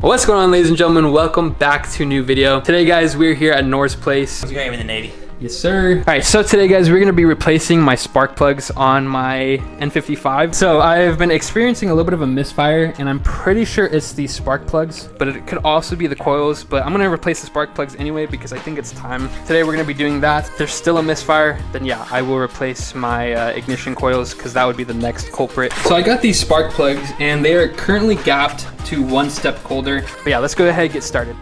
What's going on, ladies and gentlemen? Welcome back to a new video. Today, guys, we're here at Nora's place. You're going in the Navy. Yes, sir. All right, so today, guys, we're gonna be replacing my spark plugs on my N55. So I've been experiencing a little bit of a misfire, and I'm pretty sure it's the spark plugs, but it could also be the coils. But I'm gonna replace the spark plugs anyway because I think it's time. Today, we're gonna be doing that. If there's still a misfire, then yeah, I will replace my ignition coils because that would be the next culprit. So I got these spark plugs, and they are currently gapped to 1 step colder. But yeah, let's go ahead and get started.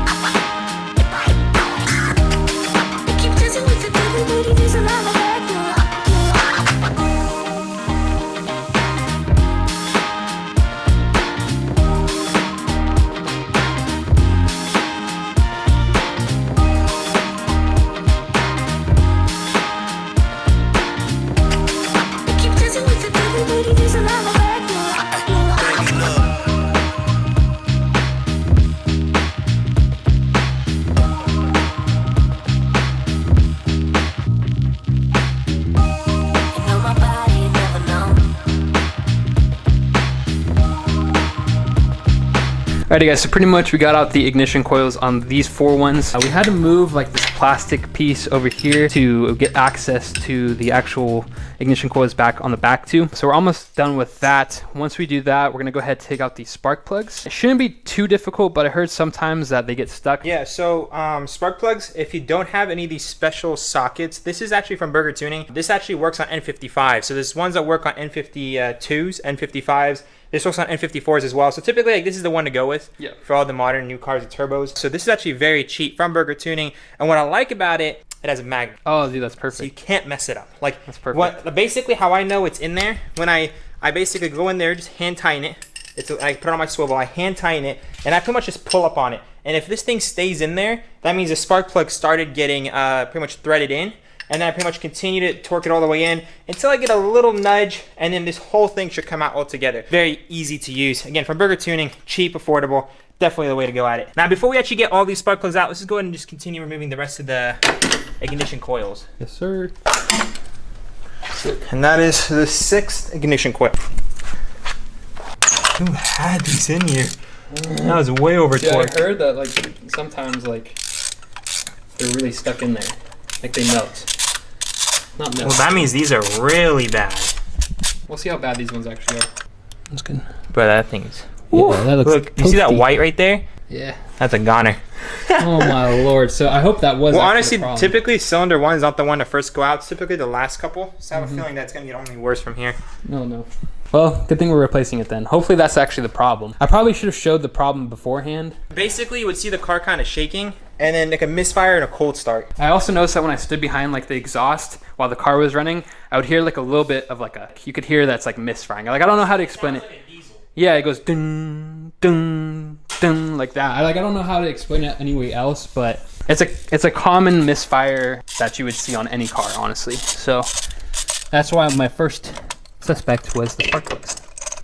Alrighty guys, so pretty much we got out the ignition coils on these 4 ones. We had to move like this plastic piece over here to get access to the actual ignition coils back on the back too. So we're almost done with that. Once we do that, we're gonna go ahead and take out these spark plugs. It shouldn't be too difficult, but I heard sometimes that they get stuck. Yeah, so spark plugs, if you don't have any of these special sockets, this is actually from Burger Tuning. This actually works on N55. So there's ones that work on N52s, N55s. This works on N54s as well. So typically, like, this is the one to go with for all the modern new cars with turbos. So this is actually very cheap from Burger Tuning. And what I like about it, it has a magnet. Oh, dude, that's perfect. So you can't mess it up. Like, that's perfect. Basically, how I know it's in there, when I basically go in there, just hand tighten it. I put it on my swivel, I hand tighten it, and I pretty much just pull up on it. And if this thing stays in there, that means the spark plug started getting pretty much threaded in. And then I pretty much continue to torque it all the way in until I get a little nudge, and then this whole thing should come out all together. Very easy to use. Again, from Burger Tuning, cheap, affordable, definitely the way to go at it. Now, before we actually get all these spark plugs out, let's just go ahead and just continue removing the rest of the ignition coils. Yes, sir. And that is the 6th ignition coil. Who had these in here? That was way over torque. I heard that like sometimes like they're really stuck in there, like they melt. Not melt. Well, that means these are really bad. We'll see how bad these ones actually are. That's good. Bro, that thing is. Yeah, that looks. Look, you see that white right there? Yeah. That's a goner. Oh my lord. So I hope that was. Well, honestly, typically cylinder 1 is not the one to first go out. It's typically the last couple. So I have a feeling that's gonna get only worse from here. No. Well, good thing we're replacing it then. Hopefully that's actually the problem. I probably should have showed the problem beforehand. Basically, you would see the car kind of shaking, and then like a misfire and a cold start. I also noticed that when I stood behind like the exhaust while the car was running, I would hear like a little bit of like you could hear that's like misfiring. Like I don't know how to explain it. Like a diesel. Yeah, it goes dun dun dun like that. I don't know how to explain it any way else, but it's a common misfire that you would see on any car, honestly. So that's why my first suspect was the spark plugs.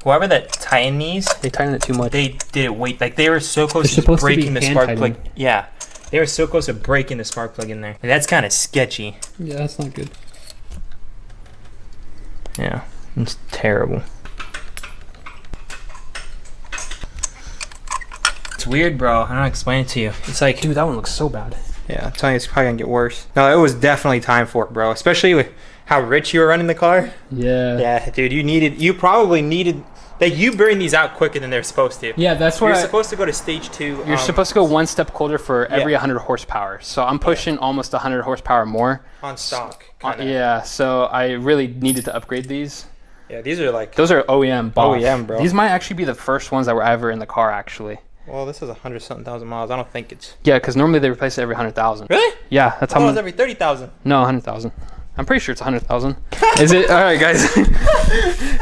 Whoever that tightened these, they tightened it too much. They did it way, like they were so close to breaking the spark plug. Yeah, they were so close to breaking the spark plug in there. And that's kind of sketchy. Yeah, that's not good. Yeah, it's terrible. It's weird, bro. I don't know how to explain it to you. It's like, dude, that one looks so bad. Yeah, I'm telling you, it's probably gonna get worse. No, it was definitely time for it, bro. Especially with how rich you were running the car. Yeah. Yeah, dude, you probably needed, that you burn these out quicker than they're supposed to. Yeah, that's where you're supposed to go to stage 2. You're supposed to go 1 step colder for every 100 horsepower. So I'm pushing almost 100 horsepower more. On stock. Yeah, so I really needed to upgrade these. Yeah, these are like... Those are OEM. Bosch. OEM, bro. These might actually be the first ones that were ever in the car, actually. Well, this is 100-something thousand miles. I don't think it's... Yeah, because normally they replace it every 100,000. Really? Yeah, that's how much... it's every 30,000. No, 100,000. I'm pretty sure it's 100,000. Is it? All right, guys.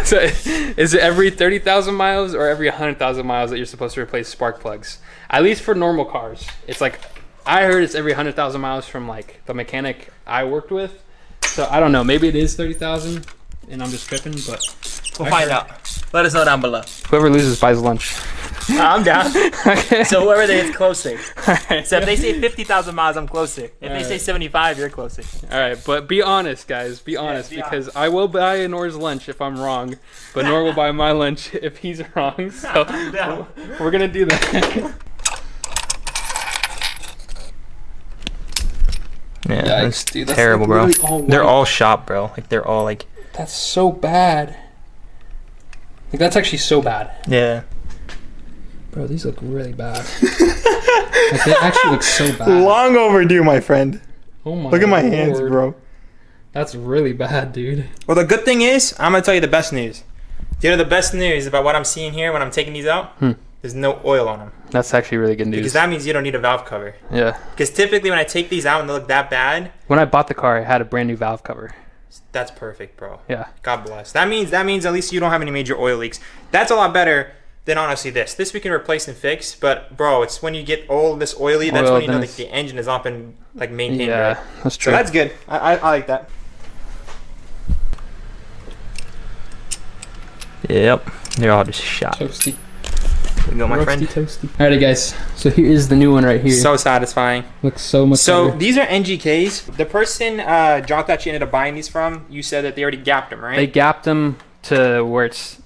So, is it every 30,000 miles or every 100,000 miles that you're supposed to replace spark plugs? At least for normal cars, it's like I heard it's every 100,000 miles from like the mechanic I worked with. So I don't know. Maybe it is 30,000, and I'm just tripping. But we'll find out. Let us know down below. Whoever loses buys lunch. I'm down. Okay. So whoever they is closer. Right. So if they say 50,000 miles, I'm closer. If they say 75, you're closer. All right, but be honest, guys. Be honest, because I will buy Nor's lunch if I'm wrong, but Nor will buy my lunch if he's wrong. So we're gonna do that. Yeah, that's dude, that's terrible, bro. like all They're all shop, bro. Like they're all like. That's so bad. Like that's actually so bad. Yeah. Bro, these look really bad. Like they actually look so bad. Long overdue, my friend. Oh my Look at my Lord. hands, bro. That's really bad, dude. Well, the good thing is, I'm gonna tell you the best news. Do you know the best news about what I'm seeing here when I'm taking these out? There's no oil on them. That's actually really good news. Because that means you don't need a valve cover. Yeah. Because typically when I take these out and they look that bad. When I bought the car, I had a brand new valve cover. That's perfect, bro. Yeah. God bless. That means at least you don't have any major oil leaks. That's a lot better than honestly this. This we can replace and fix, but bro, it's when you get all this oily, that's when you know that the engine has not been like maintained. Yeah, right. that's true. So that's good. I like that. Yep, they're all just shot. Toasty. There you go, my Roasty, friend. toasty. Alrighty, guys. So here is the new one right here. So satisfying. Looks so much So better. These these are NGKs. The person, John, that you ended up buying these from, you said that they already gapped them, right? They gapped them to where it's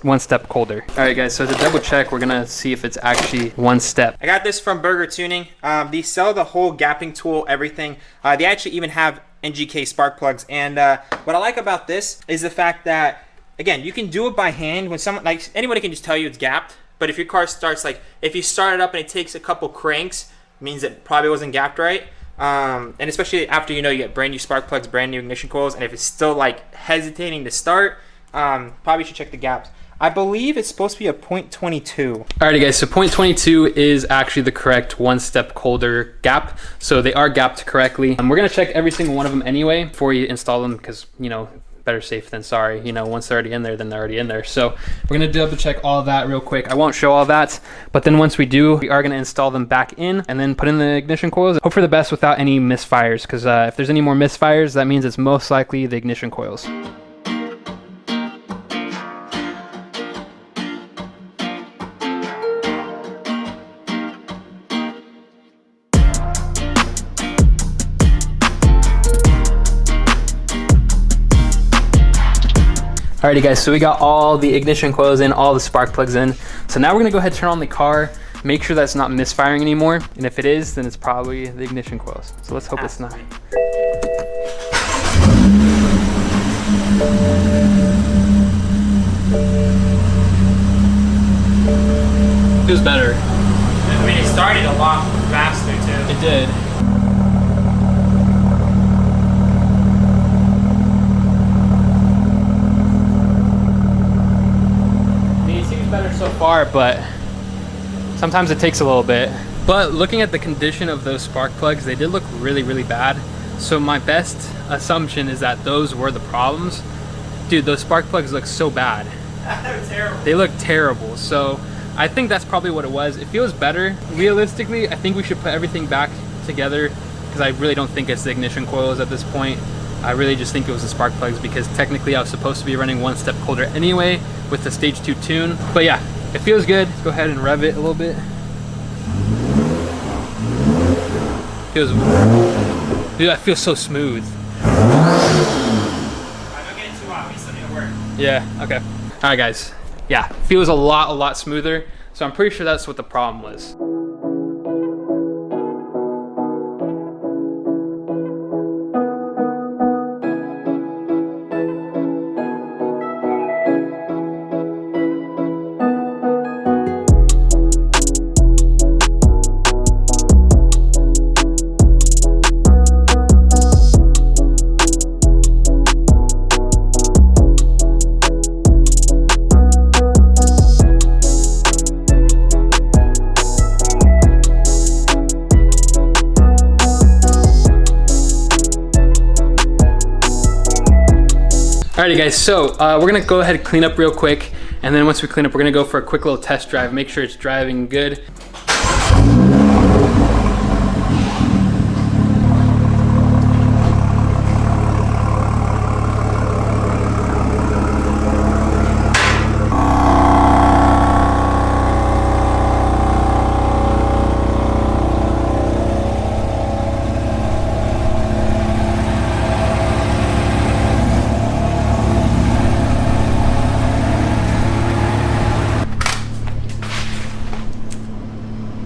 one step colder. Alright, guys. So to double check, we're gonna see if it's actually one step. I got this from Burger Tuning. They sell the whole gapping tool, everything. They actually even have NGK spark plugs. And what I like about this is the fact that, again, you can do it by hand. When someone, like anybody can just tell you it's gapped. But if your car starts, like if you start it up and it takes a couple cranks, means it probably wasn't gapped right. And especially after you get brand new spark plugs, brand new ignition coils, and if it's still like hesitating to start, probably should check the gaps. I believe it's supposed to be a 0.22. Alrighty, guys. So 0.22 is actually the correct one step colder gap. So they are gapped correctly. We're gonna check every single one of them anyway before you install them, because better safe than sorry. Once they're already in there, then they're already in there. So we're gonna double check all of that real quick. I won't show all that, but then once we do, we are gonna install them back in and then put in the ignition coils. Hope for the best without any misfires, because if there's any more misfires, that means it's most likely the ignition coils. Alrighty, guys, so we got all the ignition coils in, all the spark plugs in. So now we're gonna go ahead and turn on the car, make sure that's not misfiring anymore. And if it is, then it's probably the ignition coils. So let's hope it's not. Feels better. I mean, it started a lot faster too. It did. Better so far, but sometimes it takes a little bit. But looking at the condition of those spark plugs, they did look really, really bad. So my best assumption is that those were the problems. Dude, those spark plugs look so bad. They're terrible. They look terrible. So I think that's probably what it was. It feels better. Realistically, I think we should put everything back together, because I really don't think it's the ignition coils at this point. I really just think it was the spark plugs, because technically I was supposed to be running one step colder anyway with the stage 2 tune. But yeah, it feels good. Let's go ahead and rev it a little bit. Dude, that feels so smooth. I don't get it too hot. We still need to work. Yeah, okay. All right, guys. Yeah, feels a lot smoother. So I'm pretty sure that's what the problem was. Alrighty, guys, so we're gonna go ahead and clean up real quick, and then once we clean up, we're gonna go for a quick little test drive, make sure it's driving good.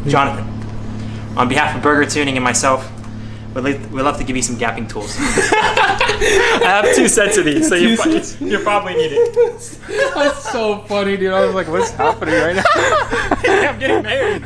Jonathan, on behalf of Burger Tuning and myself, we'd love to give you some gapping tools. I have 2 sets of these, so you probably need it. That's so funny, dude. I was like, what's happening right now? Yeah, I'm getting married.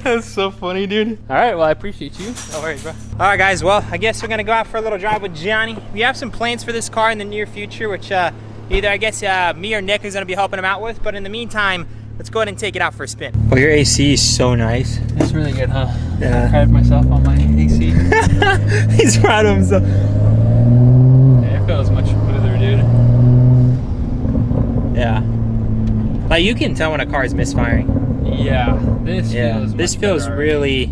That's so funny, dude. All right, well, I appreciate you. No worries, bro. All right, guys. Well, I guess we're gonna go out for a little drive with Johnny. We have some plans for this car in the near future, which either I guess me or Nick is gonna be helping him out with. But in the meantime, let's go ahead and take it out for a spin. Well, your AC is so nice. It's really good, huh? Yeah. I pride myself on my AC. He's proud of himself. Yeah, it feels much smoother, dude. Yeah. Like you can tell when a car is misfiring. Yeah, this feels really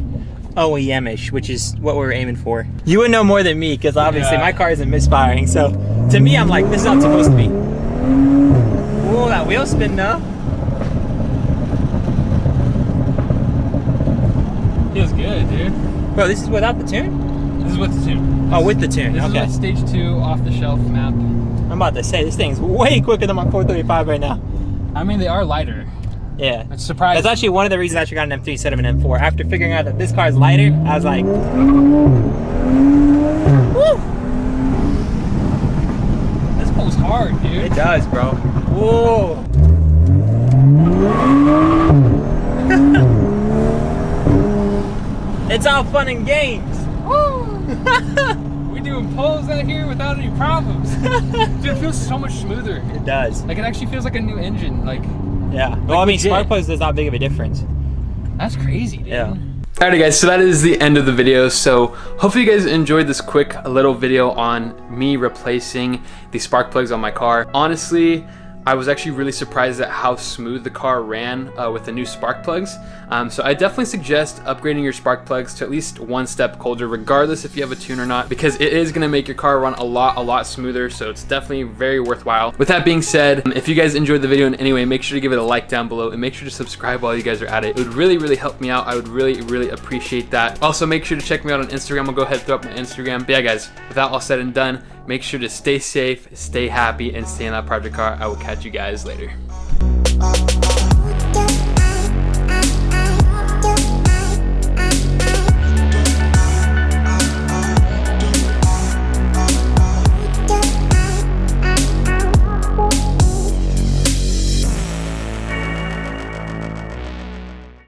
OEM-ish, which is what we were aiming for. You would know more than me, because obviously my car isn't misfiring. So to me, I'm like, this is how it's supposed to be. Ooh, that wheel spin though. Feels good, dude. Bro, this is without the tune? This is with the tune. Oh, with the tune. This Okay. is with stage 2 off-the-shelf map. I'm about to say, this thing's way quicker than my 435 right now. I mean, they are lighter. Yeah. It's surprising. That's actually one of the reasons I actually got an M3 instead of an M4. After figuring out that this car is lighter, I was like, woo! This pulls hard, dude. It does, bro. Whoa. It's all fun and games. We doing pulls out here without any problems. Dude, it feels so much smoother. It does. Like, it actually feels like a new engine. Like, yeah. Well, I mean, spark plugs is not big of a difference. that's crazy, dude. Yeah. Alrighty guys, so that is the end of the video. So hopefully you guys enjoyed this quick little video on me replacing the spark plugs on my car. Honestly, I was actually really surprised at how smooth the car ran with the new spark plugs. So I definitely suggest upgrading your spark plugs to at least 1 step colder, regardless if you have a tune or not, because it is gonna make your car run a lot smoother. So it's definitely very worthwhile. With that being said, if you guys enjoyed the video in any way, make sure to give it a like down below and make sure to subscribe while you guys are at it. It would really help me out. I would really appreciate that. Also, make sure to check me out on Instagram. I'll go ahead and throw up my Instagram. But yeah guys, with that all said and done, make sure to stay safe, stay happy, and stay in that project car. I will catch you guys later.